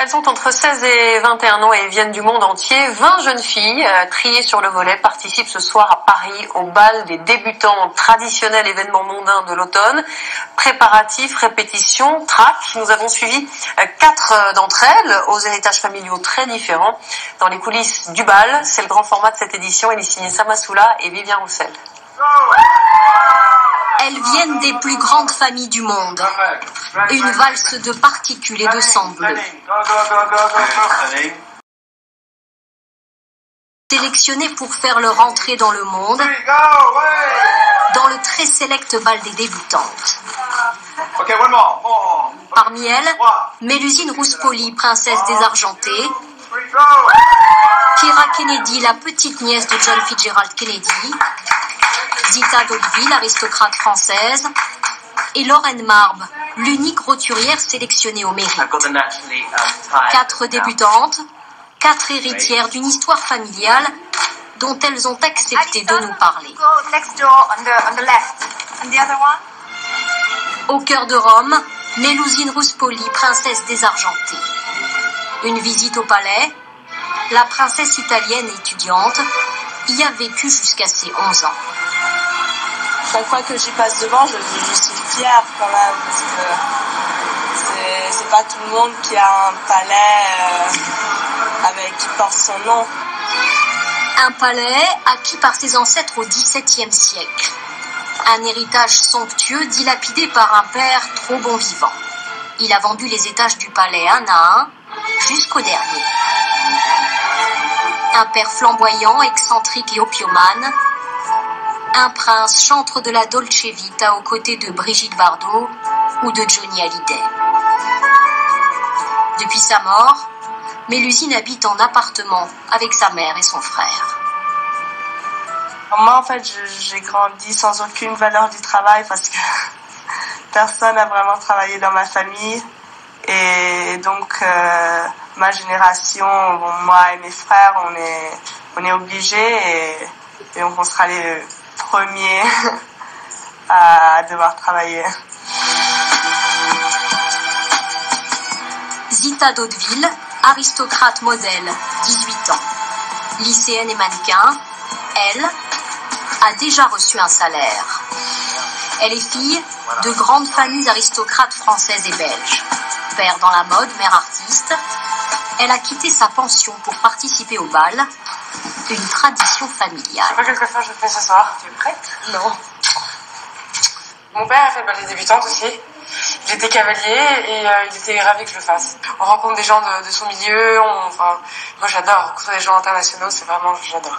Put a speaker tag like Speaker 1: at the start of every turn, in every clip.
Speaker 1: Elles ont entre 16 et 21 ans et viennent du monde entier. 20 jeunes filles triées sur le volet participent ce soir à Paris au bal des débutants, traditionnel événement mondain de l'automne. Préparatifs, répétitions, track. Nous avons suivi 4 d'entre elles aux héritages familiaux très différents. Dans les coulisses du bal, c'est le grand format de cette édition. Elle est signée Samasoula et Vivien Roussel.
Speaker 2: Elles viennent des plus grandes familles du monde. Une valse de particules et de sang bleu. Sélectionnées pour faire leur entrée dans le monde, dans le très sélect bal des débutantes. Parmi elles, Mélusine Rouspoli, princesse désargentée, Kira Kennedy, la petite nièce de John Fitzgerald Kennedy, Zita d'Hauteville, aristocrate française, et Lorraine Marbre, l'unique roturière sélectionnée au mérite. 4 débutantes, 4 héritières d'une histoire familiale dont elles ont accepté de nous parler. Au cœur de Rome, Mélusine Rouspoli, princesse désargentée. Une visite au palais, la princesse italienne étudiante y a vécu jusqu'à ses 11 ans.
Speaker 3: Chaque fois que j'y passe devant, je suis fière quand même, parce que c'est pas tout le monde qui a un palais qui porte son nom.
Speaker 2: Un palais acquis par ses ancêtres au XVIIe siècle. Un héritage somptueux dilapidé par un père trop bon vivant. Il a vendu les étages du palais un à un, jusqu'au dernier. Un père flamboyant, excentrique et opiomane. Un prince chantre de la Dolce Vita aux côtés de Brigitte Bardot ou de Johnny Hallyday. Depuis sa mort, Mélusine habite en appartement avec sa mère et son frère.
Speaker 3: Moi, en fait, j'ai grandi sans aucune valeur du travail parce que personne n'a vraiment travaillé dans ma famille. Et donc, ma génération, moi et mes frères, on est obligés et on sera les premiers à devoir travailler.
Speaker 2: Zita d'Hauteville, aristocrate modèle, 18 ans. Lycéenne et mannequin, elle a déjà reçu un salaire. Elle est fille de grandes familles aristocrates françaises et belges. Père dans la mode, mère artiste, elle a quitté sa pension pour participer au bal, une tradition familiale.
Speaker 1: C'est pas quelque chose que je fais ce soir. Tu es prête?
Speaker 2: Non.
Speaker 1: Mon père a fait le bal des débutantes aussi. Il était cavalier et il était ravi que je le fasse. On rencontre des gens de son milieu. Moi j'adore rencontrer des gens internationaux, c'est vraiment, j'adore.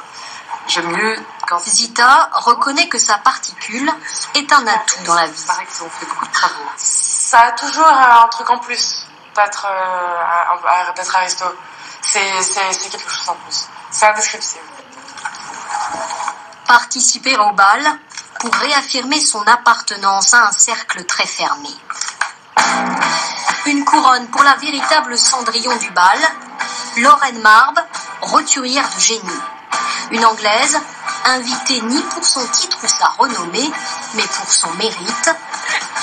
Speaker 1: J'aime mieux quand...
Speaker 2: Zita reconnaît que sa particule est un atout dans la vie.
Speaker 1: Il paraît qu'ils ont fait beaucoup de travaux. Ça a toujours un truc en plus d'être aristo. C'est quelque chose en plus. C'est indescriptible.
Speaker 2: Participer au bal pour réaffirmer son appartenance à un cercle très fermé. Une couronne pour la véritable Cendrillon du bal, Lorraine Marbre, roturière de génie. Une Anglaise, invitée ni pour son titre ou sa renommée, mais pour son mérite.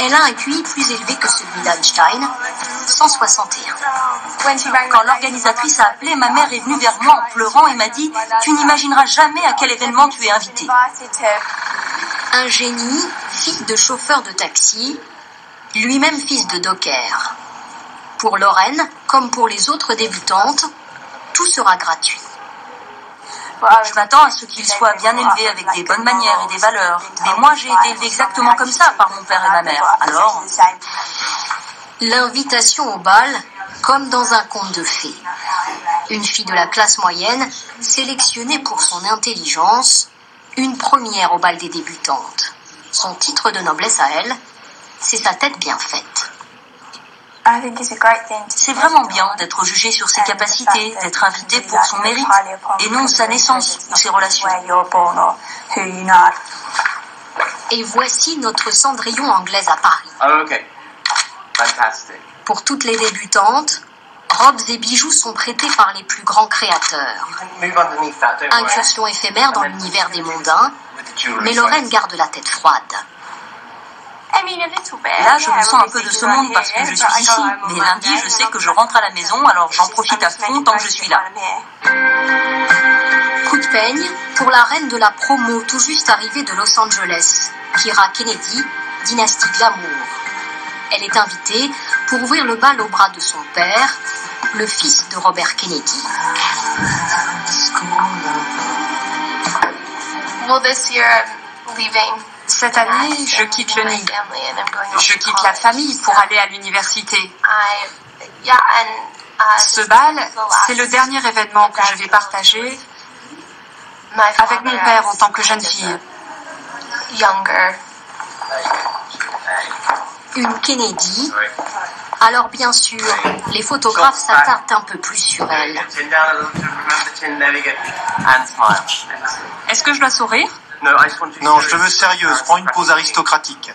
Speaker 2: Elle a un QI plus élevé que celui d'Einstein, 161.
Speaker 4: Quand l'organisatrice a appelé, ma mère est venue vers moi en pleurant et m'a dit « Tu n'imagineras jamais à quel événement tu es invitée. »
Speaker 2: Un génie, fils de chauffeur de taxi, lui-même fils de docker. Pour Lorraine, comme pour les autres débutantes, tout sera gratuit.
Speaker 4: Je m'attends à ce qu'il soit bien élevé avec des bonnes manières et des valeurs. Mais moi, j'ai été élevée exactement comme ça par mon père et ma mère. Alors...
Speaker 2: L'invitation au bal, comme dans un conte de fées. Une fille de la classe moyenne, sélectionnée pour son intelligence, une première au bal des débutantes. Son titre de noblesse à elle, c'est sa tête bien faite.
Speaker 4: C'est vraiment bien d'être jugé sur ses capacités, d'être invité pour son mérite, et non sa naissance ou ses relations.
Speaker 2: Et voici notre Cendrillon anglaise à Paris.
Speaker 5: Oh, okay. Fantastic.
Speaker 2: Pour toutes les débutantes, robes et bijoux sont prêtés par les plus grands créateurs. Incursion éphémère dans l'univers des mondains, mais Lorraine garde la tête froide.
Speaker 4: Là, je me sens un peu de ce monde parce que je suis ici. Mais lundi, je sais que je rentre à la maison, alors j'en profite à fond tant que je suis là.
Speaker 2: Coup de peigne pour la reine de la promo tout juste arrivée de Los Angeles, Kira Kennedy, dynastie Glamour. Elle est invitée pour ouvrir le bal au bras de son père, le fils de Robert Kennedy.
Speaker 6: Cette année, je quitte le nid. Je quitte la famille pour aller à l'université. Ce bal, c'est le dernier événement que je vais partager avec mon père en tant que jeune fille.
Speaker 2: Une Kennedy. Alors bien sûr, les photographes s'attardent un peu plus sur elle.
Speaker 6: Est-ce que je dois sourire?
Speaker 7: Non, je te veux sérieuse. Prends une pose aristocratique.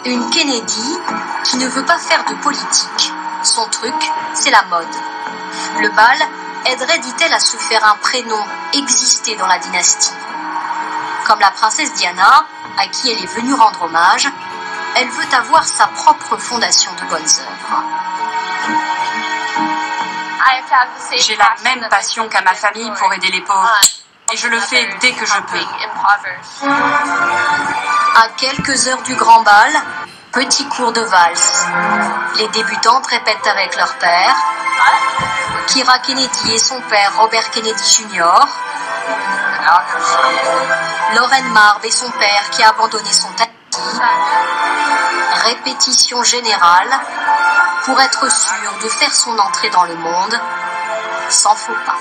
Speaker 2: Une Kennedy qui ne veut pas faire de politique. Son truc, c'est la mode. Le bal aiderait, dit-elle, à se faire un prénom, exister dans la dynastie. Comme la princesse Diana, à qui elle est venue rendre hommage, elle veut avoir sa propre fondation de bonnes œuvres.
Speaker 6: J'ai la même passion qu'à ma famille pour aider les pauvres. Et je le fais dès que je peux.
Speaker 2: À quelques heures du grand bal, petit cours de valse. Les débutantes répètent avec leur père. Kira Kennedy et son père Robert Kennedy Jr. Lorraine Marb et son père qui a abandonné son taxi. Répétition générale pour être sûr de faire son entrée dans le monde sans faux pas.